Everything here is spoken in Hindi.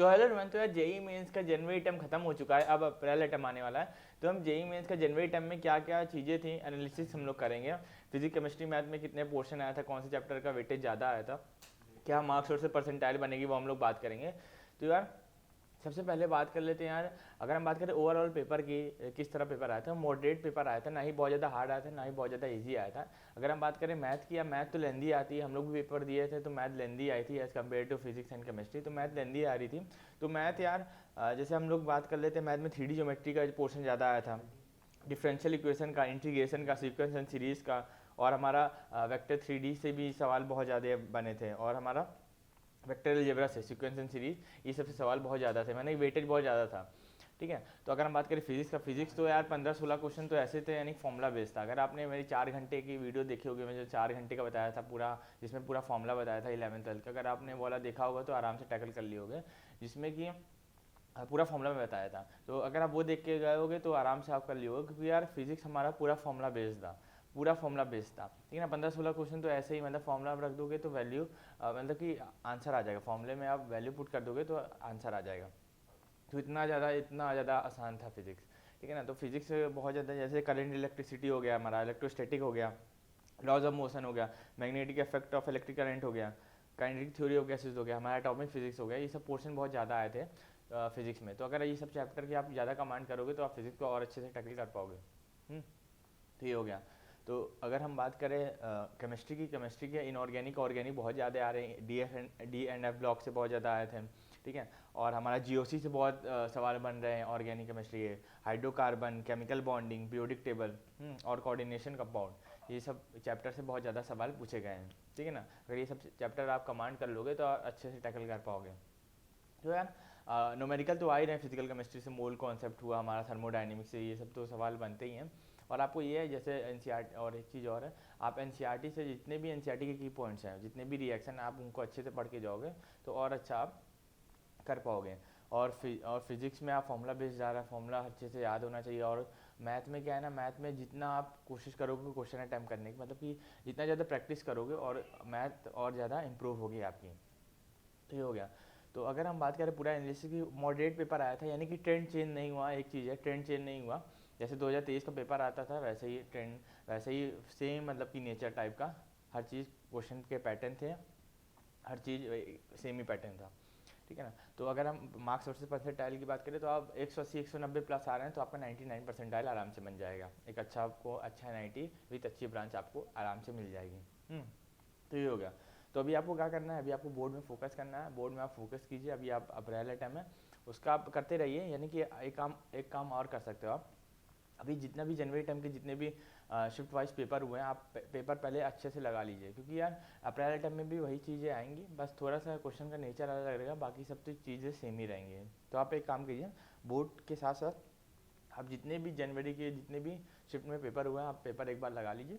सो हेलो एवरीवन, तो यार जेई मेंस का जनवरी टर्म खत्म हो चुका है, अब अप्रैल टर्म आने वाला है। तो हम जेई मेंस का जनवरी टर्म में क्या क्या चीज़ें थी एनालिसिस हम लोग करेंगे। फिजिक्स केमिस्ट्री मैथ में कितने पोर्शन आया था, कौन से चैप्टर का वेटेज ज़्यादा आया था, क्या मार्क्स और से परसेंटाइल बनेगी, वो हम लोग बात करेंगे। तो यार सबसे पहले बात कर लेते हैं यार, अगर हम बात करें ओवरऑल पेपर की, किस तरह पेपर आया था। मॉडरेट पेपर आया था, ना ही बहुत ज़्यादा हार्ड आया था, ना ही बहुत ज़्यादा इजी आया था। अगर हम बात करें मैथ की, या मैथ तो लेंदी आती है, हम लोग भी पेपर दिए थे तो मैथ लेंदी आई थी as compare to physics and chemistry, तो मैथ लेंदी आ रही थी। तो मैथ यार जैसे हम लोग बात कर लेते हैं, मैथ में 3D ज्योमेट्री का पोर्शन ज़्यादा आया था, डिफरेंशियल इक्वेशन का, इंटीग्रेशन का, सीक्वेंस एंड सीरीज़ का, और हमारा वेक्टर 3D से भी सवाल बहुत ज़्यादा बने थे, और हमारा वेक्टर अलजेब्रा से, सीक्वेंस एंड सीरीज, ये सबसे सवाल बहुत ज़्यादा थे, मैंने वेटेज बहुत ज़्यादा था। ठीक है, तो अगर हम बात करें फिजिक्स का, फिजिक्स तो यार 15-16 क्वेश्चन तो ऐसे थे, यानी फॉर्मूला बेस्ड था। अगर आपने मेरी 4 घंटे की वीडियो देखी होगी, मैं जो 4 घंटे का बताया था पूरा, जिसमें पूरा फॉर्मूला बताया था 11th-12th का, अगर आपने वाला देखा होगा तो आराम से टैकल कर लियोगे, जिसमें कि पूरा फॉर्मूला में बताया था। तो अगर आप वो देख के गए होगे तो आराम से आप कर लियोगे, क्योंकि यार फिजिक्स हमारा पूरा फॉर्मूला बेस्ड था, पूरा फॉर्मूला बेस्ड था। ठीक है ना, 15-16 क्वेश्चन तो ऐसे ही, मतलब फॉर्मूला आप रख दोगे तो वैल्यू मतलब कि आंसर आ जाएगा, फॉर्मूले में आप वैल्यू पुट कर दोगे तो आंसर आ जाएगा। तो इतना ज़्यादा आसान था फिजिक्स। ठीक है ना, तो फिजिक्स बहुत ज़्यादा, जैसे करंट इलेक्ट्रिसिटी हो गया हमारा, इलेक्ट्रोस्टैटिक हो गया, लॉज ऑफ मोशन हो गया, magnetic effect of electric current हो गया, काइनेटिक थ्योरी ऑफ गैसेस हो गया, हमारा एटॉमिक फिजिक्स हो गया, ये सब पोर्शन बहुत ज़्यादा आए थे फिजिक्स में। तो अगर ये सब चैप्टर की आप ज़्यादा कमांड करोगे तो आप फिजिक्स को और अच्छे से टैकल कर पाओगे। तो ये हो गया। तो अगर हम बात करें केमिस्ट्री के इनऑर्गेनिक ऑर्गेनिक बहुत ज़्यादा आ रहे हैं, डी एंड एफ ब्लॉक से बहुत ज़्यादा आए थे। ठीक है, और हमारा जीओसी से बहुत सवाल बन रहे हैं ऑर्गेनिक केमिस्ट्री के, hydrocarbon, chemical bonding, periodic table और कोऑर्डिनेशन कंपाउंड, ये सब चैप्टर से बहुत ज़्यादा सवाल पूछे गए हैं। ठीक है ना, अगर ये सब चैप्टर आप कमांड कर लोगे तो आप अच्छे से टैकल कर पाओगे। तो यार न्यूमेरिकल तो आ ही रहे हैं, फिजिकल केमिस्ट्री से मोल कॉन्सेप्ट हुआ हमारा, थर्मोडाइनमिक्स से, ये सब तो सवाल बनते ही हैं। और आपको ये है, जैसे एनसीईआरटी, और एक चीज़ और है, आप एनसीईआरटी से जितने भी एनसीईआरटी के की पॉइंट्स हैं, जितने भी रिएक्शन आप उनको अच्छे से पढ़ के जाओगे तो और अच्छा आप कर पाओगे। और फिजिक्स में आप फॉर्मूला बेस्ड जा रहा है, फॉर्मूला अच्छे से याद होना चाहिए। और मैथ में क्या है ना, मैथ में जितना आप कोशिश करोगे क्वेश्चन अटैम्प्ट करने की, मतलब कि जितना ज़्यादा प्रैक्टिस करोगे और मैथ और ज़्यादा इंप्रूव होगी आपकी। तो ये हो गया। तो अगर हम बात करें पूरा एनालिसिस की, मॉडरेट पेपर आया था, यानी कि ट्रेंड चेंज नहीं हुआ, एक चीज़ है, ट्रेंड चेंज नहीं हुआ। जैसे 2023 का पेपर आता था वैसे ही ट्रेंड, वैसे ही सेम, मतलब कि नेचर टाइप का हर चीज़, क्वेश्चन के पैटर्न थे, हर चीज़ सेम ही पैटर्न था। ठीक है ना, तो अगर हम मार्क्स वर्सेस परसेंटाइल की बात करें तो आप 180-190 प्लस आ रहे हैं तो आपका 99 परसेंटाइल आराम से बन जाएगा, एक अच्छा आपको अच्छा 90 विथ अच्छी ब्रांच आपको आराम से मिल जाएगी। तो ये हो गया। तो अभी आपको क्या करना है, अभी आपको बोर्ड में फोकस करना है, बोर्ड में आप फोकस कीजिए। अभी आप अप्रैल टाइम है, उसका आप करते रहिए, यानी कि एक काम और कर सकते हो आप। अभी जितना भी जनवरी टाइम के जितने भी शिफ्ट वाइज पेपर हुए हैं, आप पेपर पहले अच्छे से लगा लीजिए, क्योंकि यार अप्रैल टाइम में भी वही चीज़ें आएंगी, बस थोड़ा सा क्वेश्चन का नेचर अलग रहेगा, बाकी सब तो चीज़ें सेम ही रहेंगी। तो आप एक काम कीजिए, बोर्ड के साथ साथ आप जितने भी जनवरी के जितने भी शिफ्ट में पेपर हुए हैं, आप पेपर एक बार लगा लीजिए,